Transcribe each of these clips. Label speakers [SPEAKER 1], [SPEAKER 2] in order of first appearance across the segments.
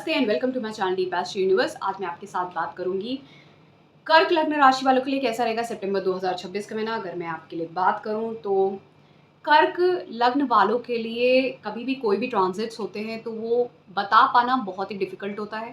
[SPEAKER 1] नमस्ते and welcome to my channel the best universe. आज मैं आपके साथ बात करूंगी कर्क लग्न राशि वालों के लिए कैसा रहेगा सितंबर 2026 का महीना। अगर मैं आपके लिए बात करूं तो कर्क लग्न वालों के लिए कभी भी कोई भी ट्रांजिट्स होते हैं तो वो बता पाना बहुत ही डिफ़िकल्ट होता है।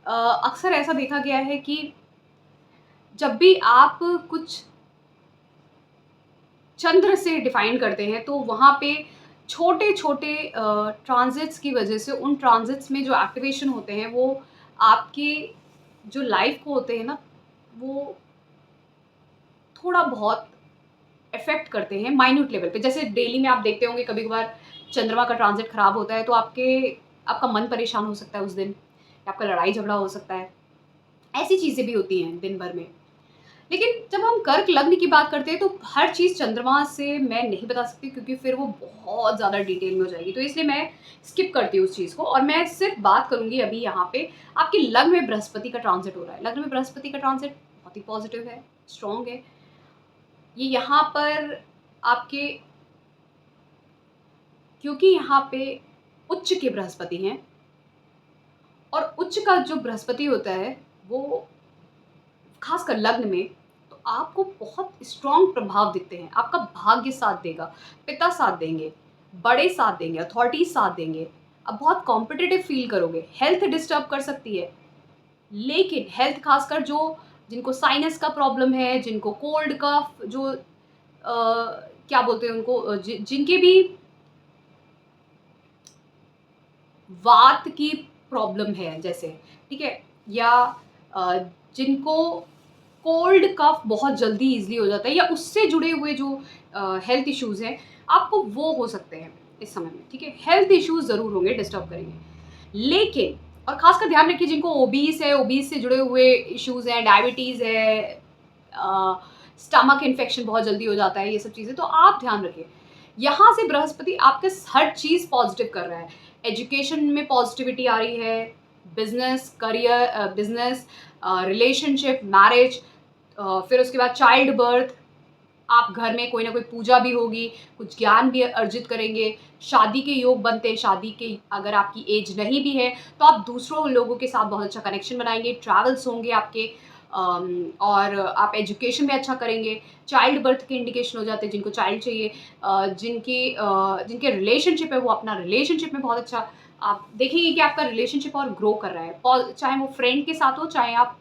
[SPEAKER 1] अक्सर ऐसा देखा गया है कि जब भी आप कुछ चंद्र से डिफाइन करते हैं तो वहाँ पे छोटे छोटे ट्रांजिट्स की वजह से उन ट्रांजिट्स में जो एक्टिवेशन होते हैं वो आपके जो लाइफ को होते हैं ना, वो थोड़ा बहुत इफ़ेक्ट करते हैं माइन्यूट लेवल पे। जैसे डेली में आप देखते होंगे कभी कभार चंद्रमा का ट्रांजिट ख़राब होता है तो आपका मन परेशान हो सकता है उस दिन, या आपका लड़ाई झगड़ा हो सकता है। ऐसी चीज़ें भी होती हैं दिन भर में। लेकिन जब हम कर्क लग्न की बात करते हैं तो हर चीज़ चंद्रमा से मैं नहीं बता सकती, क्योंकि फिर वो बहुत ज़्यादा डिटेल में हो जाएगी, तो इसलिए मैं स्किप करती हूँ उस चीज़ को। और मैं सिर्फ बात करूँगी अभी यहाँ पे आपके लग्न में बृहस्पति का ट्रांजिट हो रहा है। लग्न में बृहस्पति का ट्रांजिट बहुत ही पॉजिटिव है, स्ट्रॉन्ग है। ये यहाँ पर आपके, क्योंकि यहाँ पे उच्च के बृहस्पति हैं और उच्च का जो बृहस्पति होता है वो खासकर लग्न में, तो आपको बहुत स्ट्रॉन्ग प्रभाव दिखते हैं। आपका भाग्य साथ देगा, पिता साथ देंगे, बड़े साथ देंगे, अथॉरिटी साथ देंगे। आप बहुत कॉम्पिटिटिव फील करोगे। हेल्थ डिस्टर्ब कर सकती है, लेकिन हेल्थ खासकर जो जिनको साइनस का प्रॉब्लम है, जिनको कोल्ड का जो क्या बोलते हैं उनको, जिनके भी वात की प्रॉब्लम है जैसे, ठीक है, या जिनको कोल्ड कफ बहुत जल्दी ईजिली हो जाता है, या उससे जुड़े हुए जो हेल्थ इश्यूज़ हैं, आपको वो हो सकते हैं इस समय में, ठीक है। हेल्थ इश्यूज़ ज़रूर होंगे, डिस्टर्ब करेंगे, लेकिन और ख़ासकर ध्यान रखिए जिनको ओबीस है, ओबीस से जुड़े हुए इश्यूज़ हैं, डायबिटीज़ है, स्टमक इन्फेक्शन बहुत जल्दी हो जाता है, ये सब चीज़ें, तो आप ध्यान रखिए। यहाँ से बृहस्पति आपके हर चीज़ पॉजिटिव कर रहा है। एजुकेशन में पॉजिटिविटी आ रही है, business career, business, relationship, marriage, फिर उसके बाद चाइल्ड बर्थ। आप घर में कोई ना कोई पूजा भी होगी, कुछ ज्ञान भी अर्जित करेंगे, शादी के योग बनते हैं। शादी के अगर आपकी एज नहीं भी है तो आप दूसरों लोगों के साथ बहुत अच्छा कनेक्शन बनाएंगे, ट्रैवल्स होंगे आपके, और आप एजुकेशन में अच्छा करेंगे। चाइल्ड बर्थ के इंडिकेशन हो जाते हैं, जिनको चाइल्ड चाहिए, जिनके रिलेशनशिप है वो अपना रिलेशनशिप में बहुत अच्छा, आप देखेंगे कि आपका रिलेशनशिप और ग्रो कर रहा है, चाहे वो फ्रेंड के साथ हो, चाहे आप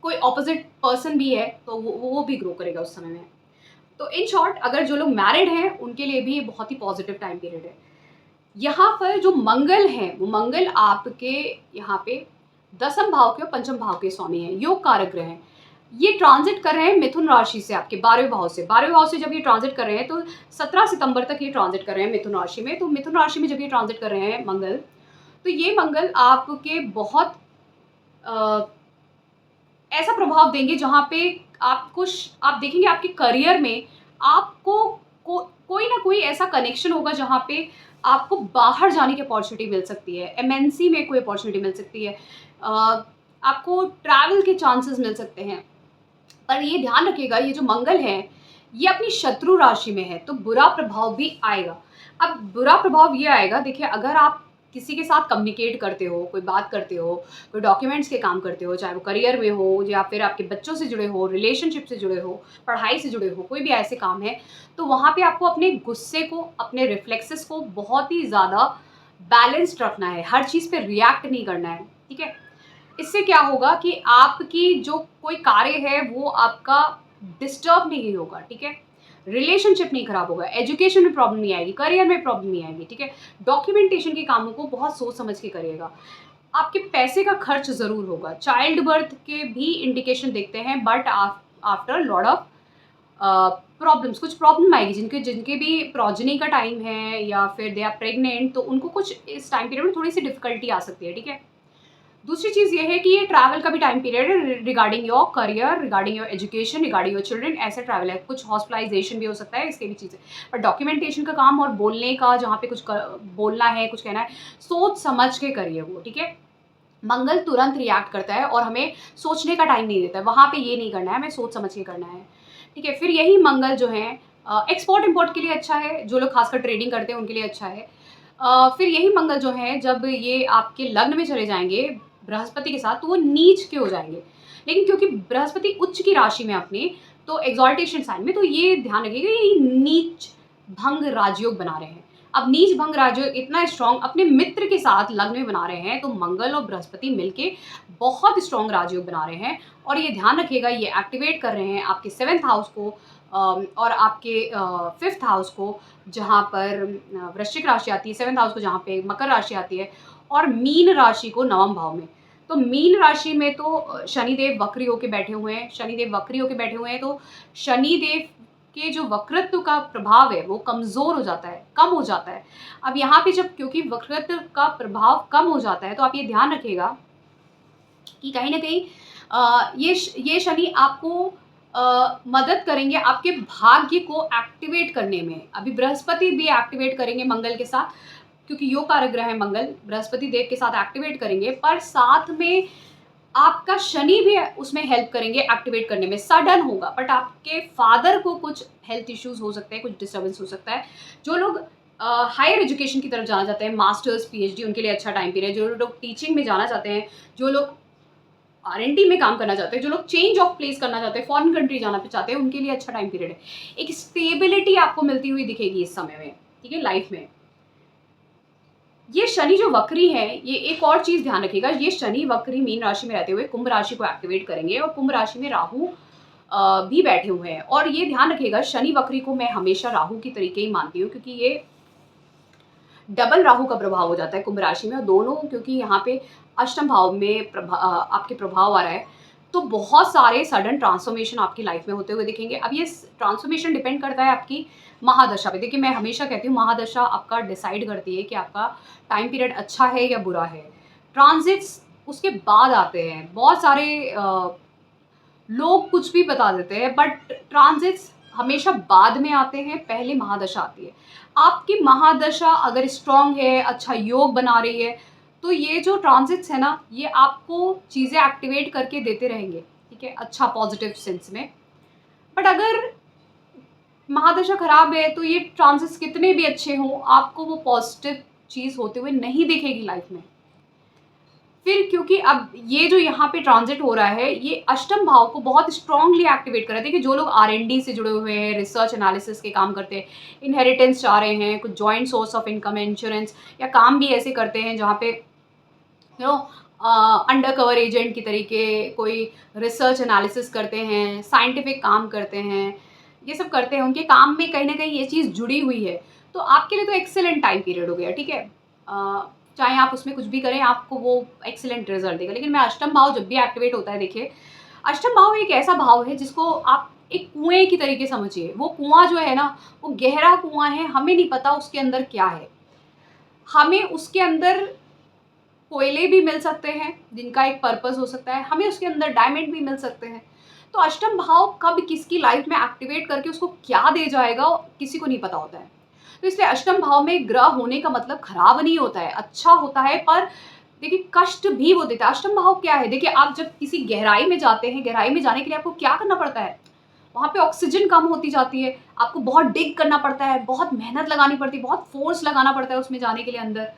[SPEAKER 1] कोई ऑपोजिट पर्सन भी है, तो वो भी ग्रो करेगा उस समय में। तो इन शॉर्ट, अगर जो लोग मैरिड हैं उनके लिए भी ये बहुत ही पॉजिटिव टाइम पीरियड है। यहाँ पर जो मंगल है, वो मंगल आपके यहाँ पे दसम भाव के और पंचम भाव के स्वामी हैं, योग कारक ग्रह हैं। ये ट्रांजिट कर रहे हैं मिथुन राशि से, आपके 12वें भाव से। 12वें भाव से जब ये ट्रांजिट कर रहे हैं तो 17 सितंबर तक ये ट्रांजिट कर रहे हैं मिथुन राशि में। तो मिथुन राशि में जब ये ट्रांजिट कर रहे हैं मंगल, तो ये मंगल आपके बहुत ऐसा प्रभाव देंगे जहाँ पे आप देखेंगे आपके करियर में आपको कोई ना कोई ऐसा कनेक्शन होगा जहाँ पे आपको बाहर जाने की अपॉर्चुनिटी मिल सकती है, एमएनसी में कोई अपॉर्चुनिटी मिल सकती है, आपको ट्रैवल के चांसेस मिल सकते हैं। पर ये ध्यान रखिएगा, ये जो मंगल है ये अपनी शत्रु राशि में है, तो बुरा प्रभाव भी आएगा। अब बुरा प्रभाव ये आएगा, देखिए, अगर आप किसी के साथ कम्युनिकेट करते हो, कोई बात करते हो, कोई डॉक्यूमेंट्स के काम करते हो, चाहे वो करियर में हो या फिर आपके बच्चों से जुड़े हो, रिलेशनशिप से जुड़े हो, पढ़ाई से जुड़े हो, कोई भी ऐसे काम है, तो वहाँ पे आपको अपने गुस्से को, अपने रिफ्लेक्सेस को बहुत ही ज़्यादा बैलेंस्ड रखना है। हर चीज़ पे रिएक्ट नहीं करना है, ठीक है। इससे क्या होगा कि आपकी जो कोई कार्य है वो आपका डिस्टर्ब नहीं होगा, ठीक है। रिलेशनशिप नहीं खराब होगा, एजुकेशन में प्रॉब्लम नहीं आएगी, करियर में प्रॉब्लम नहीं आएगी, ठीक है। डॉक्यूमेंटेशन के कामों को बहुत सोच समझ के करिएगा। आपके पैसे का खर्च ज़रूर होगा। चाइल्ड बर्थ के भी इंडिकेशन देखते हैं, but after lot of problems, कुछ प्रॉब्लम आएगी। जिनके भी प्रोजनी का टाइम है या फिर दे आर प्रेग्नेंट, तो उनको कुछ इस टाइम पीरियड में थोड़ी सी डिफिकल्टी आ सकती है, ठीक है। दूसरी चीज़ ये है कि ये ट्रैवल का भी टाइम पीरियड है, regarding your career, regarding your education, regarding your children, ऐसा ट्रैवल है। कुछ हॉस्पिटलाइजेशन भी हो सकता है, इसके भी चीज़ें। पर डॉक्यूमेंटेशन का काम और बोलने का, जहाँ पे बोलना है, कुछ कहना है, सोच समझ के करिए वो, ठीक है। मंगल तुरंत रिएक्ट करता है और हमें सोचने का टाइम नहीं देता है। वहाँ पे ये नहीं करना है, हमें सोच समझ के करना है, ठीक है। फिर यही मंगल जो है एक्सपोर्ट इम्पोर्ट के लिए अच्छा है, जो लोग खासकर ट्रेडिंग करते हैं उनके लिए अच्छा है। फिर यही मंगल जो है जब ये आपके लग्न में चले जाएंगे बृहस्पति के साथ, तो वो नीच के हो जाएंगे। लेकिन क्योंकि बृहस्पति उच्च की राशि में अपने, तो एग्जॉल्टेशन साइन में, तो ये ध्यान रखिएगा ये नीच भंग राजयोग बना रहे हैं। अब नीच भंग राजयोग इतना स्ट्रॉन्ग अपने मित्र के साथ लग्न में बना रहे हैं, तो मंगल और बृहस्पति मिलके बहुत स्ट्रॉन्ग राजयोग बना रहे हैं। और ये ध्यान रखिएगा ये एक्टिवेट कर रहे हैं आपके 7th हाउस को और आपके 5th हाउस को, जहाँ पर वृश्चिक राशि आती है, 7th हाउस को जहाँ पे मकर राशि आती है, और मीन राशि को 9वें भाव में। तो मीन राशि में तो शनिदेव वक्री होके बैठे हुए हैं, शनिदेव वक्री होके बैठे हुए हैं, तो शनिदेव के जो वक्रत्व का प्रभाव है वो कमज़ोर हो जाता है, कम हो जाता है। अब यहाँ पे जब क्योंकि वक्रत्व का प्रभाव कम हो जाता है, तो आप ये ध्यान रखिएगा कि कहीं ना कहीं ये शनि आपको मदद करेंगे आपके भाग्य को एक्टिवेट करने में। अभी बृहस्पति भी एक्टिवेट करेंगे मंगल के साथ, क्योंकि योग कारक ग्रह है मंगल, बृहस्पति देव के साथ एक्टिवेट करेंगे, पर साथ में आपका शनि भी उसमें हेल्प करेंगे एक्टिवेट करने में। सडन होगा, बट आपके फादर को कुछ हेल्थ इश्यूज हो सकते हैं, कुछ डिस्टर्बेंस हो सकता है। जो लोग हायर एजुकेशन की तरफ जाना चाहते हैं, मास्टर्स पीएचडी, उनके लिए अच्छा टाइम पीरियड है। जो लोग टीचिंग में जाना चाहते हैं, जो लोग आरएनडी में काम करना चाहते हैं, जो लोग चेंज ऑफ प्लेस करना चाहते हैं, फॉरेन कंट्री जाना चाहते हैं, उनके लिए अच्छा टाइम पीरियड है। एक स्टेबिलिटी आपको मिलती हुई दिखेगी इस समय में, ठीक है, लाइफ में। ये शनि जो वक्री है, ये एक और चीज ध्यान रखिएगा, ये शनि वक्री मीन राशि में रहते हुए कुंभ राशि को एक्टिवेट करेंगे, और कुंभ राशि में राहु भी बैठे हुए हैं। और ये ध्यान रखिएगा, शनि वक्री को मैं हमेशा राहु की तरीके ही मानती हूँ, क्योंकि ये डबल राहु का प्रभाव हो जाता है कुंभ राशि में, और दोनों क्योंकि यहाँ पे अष्टम भाव में आपके प्रभाव आ रहा है, तो बहुत सारे सडन ट्रांसफॉर्मेशन आपकी लाइफ में होते हुए दिखेंगे। अब ये ट्रांसफॉर्मेशन डिपेंड करता है आपकी महादशा पे। देखिए, मैं हमेशा कहती हूँ महादशा आपका डिसाइड करती है कि आपका टाइम पीरियड अच्छा है या बुरा है। ट्रांजिट्स उसके बाद आते हैं। बहुत सारे लोग कुछ भी बता देते हैं, बट ट्रांजिट्स हमेशा बाद में आते हैं, पहले महादशा आती है। आपकी महादशा अगर स्ट्रांग है, अच्छा योग बना रही है, तो ये जो ट्रांजिट्स है ना, ये आपको चीज़ें एक्टिवेट करके देते रहेंगे, ठीक है, अच्छा पॉजिटिव सेंस में। बट अगर महादशा खराब है, तो ये ट्रांजिट्स कितने भी अच्छे हों, आपको वो पॉजिटिव चीज़ होते हुए नहीं दिखेगी लाइफ में। फिर क्योंकि अब ये जो यहाँ पे ट्रांजिट हो रहा है, ये अष्टम भाव को बहुत स्ट्रांगली एक्टिवेट कर रहा है। देखिए, जो लोग आरएनडी से जुड़े हुए हैं, रिसर्च एनालिसिस के काम करते हैं, इनहेरिटेंस चाह रहे हैं, कुछ joint source of income, insurance, या काम भी ऐसे करते हैं जहाँ पे अंडर कवर एजेंट की तरीके कोई रिसर्च एनालिसिस करते हैं, साइंटिफिक काम करते हैं, ये सब करते हैं, उनके काम में कहीं ना कहीं ये चीज़ जुड़ी हुई है, तो आपके लिए तो एक्सेलेंट टाइम पीरियड हो गया, ठीक है। चाहे आप उसमें कुछ भी करें, आपको वो एक्सेलेंट रिजल्ट देगा। लेकिन मैं अष्टम भाव जब भी एक्टिवेट होता है, देखिए, अष्टम भाव एक ऐसा भाव है जिसको आप एक कुएं की तरीके समझिए। वो कुआं जो है ना, वो गहरा कुआं है, हमें नहीं पता उसके अंदर क्या है। हमें उसके अंदर कोयले भी मिल सकते हैं जिनका एक पर्पस हो सकता है, हमें उसके अंदर डायमंड भी मिल सकते हैं। तो अष्टम भाव कब किसकी लाइफ में एक्टिवेट करके उसको क्या दे जाएगा, किसी को नहीं पता होता है। तो इसलिए अष्टम भाव में ग्रह होने का मतलब खराब नहीं होता है, अच्छा होता है, पर देखिए कष्ट भी वो देता है। अष्टम भाव क्या है, देखिए, आप जब किसी गहराई में जाते हैं, गहराई में जाने के लिए आपको क्या करना पड़ता है, वहाँ पे ऑक्सीजन कम होती जाती है, आपको बहुत डिग करना पड़ता है, बहुत मेहनत लगानी पड़ती है, बहुत फोर्स लगाना पड़ता है उसमें जाने के लिए। अंदर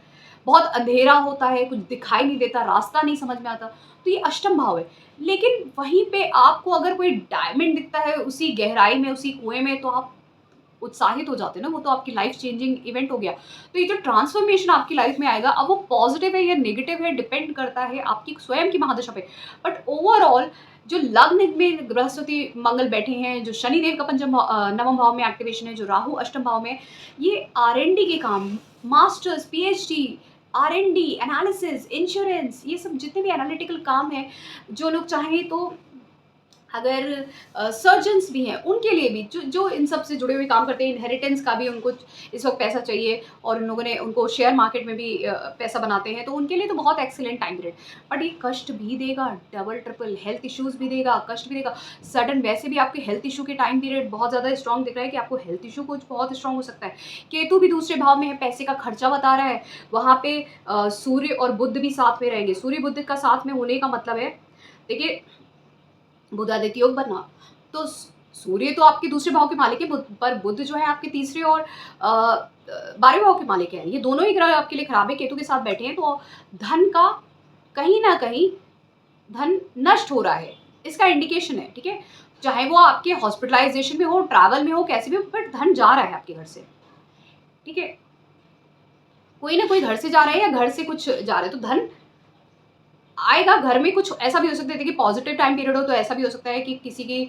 [SPEAKER 1] बहुत अंधेरा होता है, कुछ दिखाई नहीं देता, रास्ता नहीं समझ में आता। तो ये अष्टम भाव है। लेकिन वहीं पे आपको अगर कोई डायमंड दिखता है उसी गहराई में, उसी कुएं में, तो आप उत्साहित हो जाते हैं ना, वो तो आपकी लाइफ चेंजिंग इवेंट हो गया। तो ये जो ट्रांसफॉर्मेशन आपकी लाइफ में आएगा, अब वो पॉजिटिव है या नेगेटिव है, डिपेंड करता है आपकी स्वयं की महादशा पे। बट ओवरऑल जो लग्न में बृहस्पति मंगल बैठे हैं, जो शनिदेव का नवम भाव में एक्टिवेशन है, जो राहु अष्टम भाव में, ये आरएनडी के काम, masters, PhD, R and D, analysis, insurance, ये सब जितने भी एनालिटिकल काम है, जो लोग चाहें तो अगर सर्जन्स भी हैं उनके लिए भी, जो इन सब से जुड़े हुए काम करते हैं, इनहेरिटेंस का भी उनको इस वक्त पैसा चाहिए, और उन लोगों ने उनको शेयर मार्केट में भी पैसा बनाते हैं, तो उनके लिए तो बहुत एक्सीलेंट टाइम पीरियड। बट ये कष्ट भी देगा, डबल ट्रिपल हेल्थ इश्यूज भी देगा, कष्ट भी देगा। सडन वैसे भी आपके हेल्थ इशू के टाइम पीरियड बहुत ज़्यादा स्ट्रॉन्ग दिख रहा है कि आपको हेल्थ इशू कुछ बहुत स्ट्रॉन्ग हो सकता है। केतु भी दूसरे भाव में है, पैसे का खर्चा बता रहा है, वहाँ पे सूर्य और बुध भी साथ में रहेंगे। सूर्य बुध का साथ में होने का मतलब है, देखिए, बुधादित्य योग बनना, तो सूर्य तो आपके दूसरे भाव के मालिक है, पर बुध जो है आपके तीसरे और 12वें भाव के मालिक हैं, ये दोनों ही ग्रह आपके लिए खराब है, केतु के साथ बैठे हैं, तो धन का कहीं ना कहीं धन नष्ट हो रहा है, इसका इंडिकेशन है। ठीक है, चाहे वो आपके हॉस्पिटलाइजेशन में हो, ट्रैवल में हो, कैसे भी हो, बट धन जा रहा है आपके घर से। ठीक है, कोई ना कोई घर से जा रहा है या घर से कुछ जा रहा है, तो धन आएगा घर में। कुछ ऐसा भी हो सकता है कि पॉजिटिव टाइम पीरियड हो, तो ऐसा भी हो सकता है कि किसी की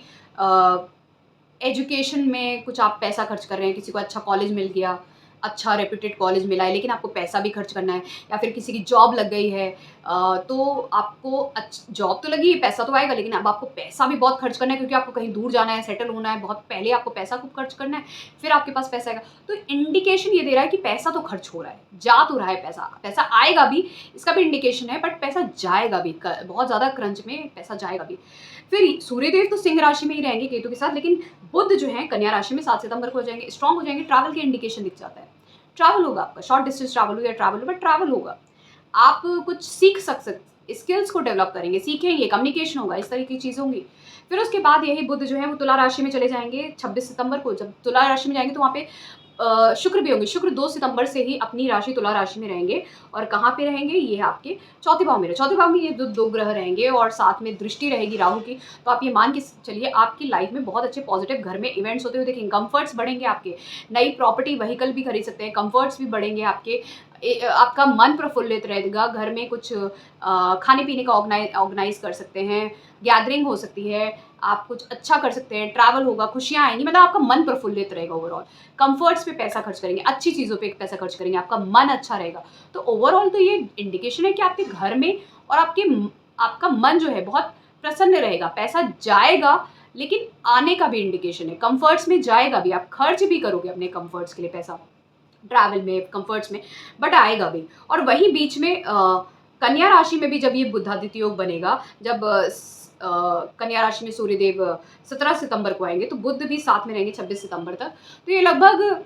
[SPEAKER 1] एजुकेशन में कुछ आप पैसा खर्च कर रहे हैं, किसी को अच्छा कॉलेज मिल गया, अच्छा रेप्यूटेड कॉलेज मिला है, लेकिन आपको पैसा भी खर्च करना है, या फिर किसी की जॉब लग गई है, तो आपको जॉब तो लगी, पैसा तो आएगा, लेकिन अब आपको पैसा भी बहुत खर्च करना है, क्योंकि आपको कहीं दूर जाना है, सेटल होना है, बहुत पहले आपको पैसा खूब खर्च करना है, फिर आपके पास पैसा आएगा। तो इंडिकेशन ये दे रहा है कि पैसा तो खर्च हो रहा है, जा तो रहा है पैसा, पैसा आएगा भी, इसका भी इंडिकेशन है, बट पैसा जाएगा भी, बहुत ज़्यादा क्रंच में पैसा जाएगा भी। फिर सूर्यदेव तो सिंह राशि में ही रहेंगे केतु के साथ, लेकिन बुध जो है कन्या राशि में 7 सितंबर को हो जाएंगे, स्ट्रांग हो जाएंगे। ट्रैवल के इंडिकेशन दिख जाता है, ट्रैवल होगा आपका, शॉर्ट डिस्टेंस ट्रैवल हो या ट्रैवल हो, बट ट्रैवल होगा। आप कुछ सीख सकते, स्किल्स को डेवलप करेंगे, सीखेंगे, कम्युनिकेशन होगा, इस तरह की चीज़ें होंगी। फिर उसके बाद यही बुध जो है वो तुला राशि में चले जाएंगे 26 सितंबर को। जब तुला राशि में जाएंगे तो वहाँ पे शुक्र भी होंगे। शुक्र 2 सितंबर से ही अपनी राशि तुला राशि में रहेंगे, और कहाँ पे रहेंगे, ये आपके चौथे भाव में। चौथे भाव में ये दो ग्रह रहेंगे, और साथ में दृष्टि रहेगी राहु की। तो आप ये मान के चलिए आपकी लाइफ में बहुत अच्छे पॉजिटिव घर में इवेंट्स होते हुए देखेंगे, कंफर्ट्स बढ़ेंगे आपके, नई प्रॉपर्टी व्हीकल भी खरीद सकते हैं, कंफर्ट्स भी बढ़ेंगे आपके, आपका मन प्रफुल्लित रहेगा, घर में कुछ खाने पीने का ऑर्गेनाइज कर सकते हैं, गैदरिंग हो सकती है, आप कुछ अच्छा कर सकते हैं, ट्रैवल होगा, खुशियाँ आएंगी, मतलब आपका मन प्रफुल्लित रहेगा। ओवरऑल कंफर्ट्स पे पैसा खर्च करेंगे, अच्छी चीज़ों पे पैसा खर्च करेंगे, आपका मन अच्छा रहेगा। तो ओवरऑल तो ये इंडिकेशन है कि आपके घर में और आपका मन जो है बहुत प्रसन्न रहेगा। पैसा जाएगा, लेकिन आने का भी इंडिकेशन है, कंफर्ट्स में जाएगा भी, आप खर्च भी करोगे अपने कंफर्ट्स के लिए पैसा, ट्रैवल में, कंफर्ट्स में, बट आएगा भी। और वहीं बीच में कन्या राशि में भी जब ये बुधादित्य योग बनेगा, जब कन्या राशि में सूर्यदेव 17 सितंबर को आएंगे, तो बुध भी साथ में रहेंगे 26 सितंबर तक। तो ये लगभग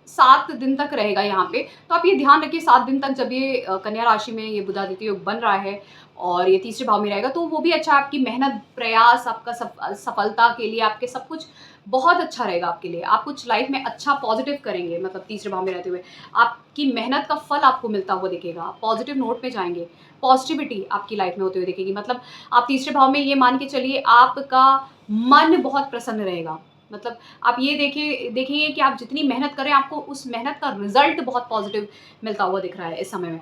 [SPEAKER 1] 7 दिन तक रहेगा यहाँ पे। तो आप ये ध्यान रखिए, 7 दिन तक जब ये कन्या राशि में ये बुधादित्य योग बन रहा है और ये तीसरे भाव में रहेगा, तो वो भी अच्छा, आपकी मेहनत, प्रयास, आपका सफलता के लिए आपके सब कुछ बहुत अच्छा रहेगा आपके लिए। आप कुछ लाइफ में अच्छा पॉजिटिव करेंगे, मतलब तीसरे भाव में रहते हुए आपकी मेहनत का फल आपको मिलता हुआ दिखेगा, आप पॉजिटिव नोट में जाएंगे, पॉजिटिविटी आपकी लाइफ में होते हुए दिखेगी। मतलब आप तीसरे भाव में ये मान के चलिए आपका मन बहुत प्रसन्न रहेगा। मतलब आप ये देखेंगे कि आप जितनी मेहनत करें, आपको उस मेहनत का रिजल्ट बहुत पॉजिटिव मिलता हुआ दिख रहा है इस समय में।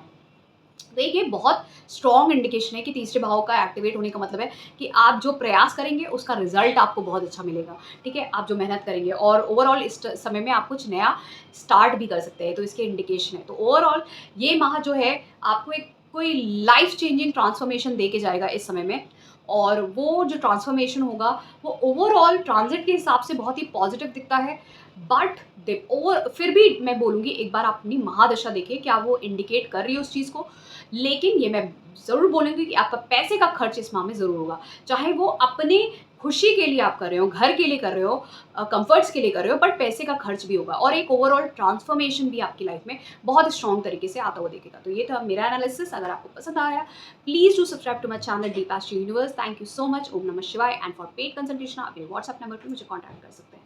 [SPEAKER 1] तो ये बहुत स्ट्रॉन्ग इंडिकेशन है कि तीसरे भाव का एक्टिवेट होने का मतलब है कि आप जो प्रयास करेंगे उसका रिजल्ट आपको बहुत अच्छा मिलेगा। ठीक है, आप जो मेहनत करेंगे, और ओवरऑल इस समय में आप कुछ नया स्टार्ट भी कर सकते हैं, तो इसके इंडिकेशन है। तो ओवरऑल ये माह जो है आपको एक कोई लाइफ चेंजिंग ट्रांसफॉर्मेशन दे के जाएगा इस समय में, और वो जो ट्रांसफॉर्मेशन होगा वो ओवरऑल ट्रांजिट के हिसाब से बहुत ही पॉजिटिव दिखता है। बट फिर भी मैं बोलूँगी, एक बार आप अपनी महादशा देखिए, क्या वो इंडिकेट कर रही है उस चीज़ को। लेकिन ये मैं ज़रूर बोलूँगी कि आपका पैसे का खर्च इस माह में ज़रूर होगा, चाहे वो अपने खुशी के लिए आप कर रहे हो, घर के लिए कर रहे हो, कंफर्ट्स के लिए कर रहे हो, बट पैसे का खर्च भी होगा, और एक ओवरऑल ट्रांसफॉर्मेशन भी आपकी लाइफ में बहुत स्ट्रॉन्ग तरीके से आता हुआ दिखेगा। तो ये था मेरा एनालिसिस। अगर आपको पसंद आया, please do subscribe to my channel deep astro universe. Thank you so much. ओम नमः शिवाय। एंड फॉर पेड कंसल्टेशन आप मेरे व्हाट्सएप नंबर पर मुझे कॉन्टैक्ट कर सकते हैं।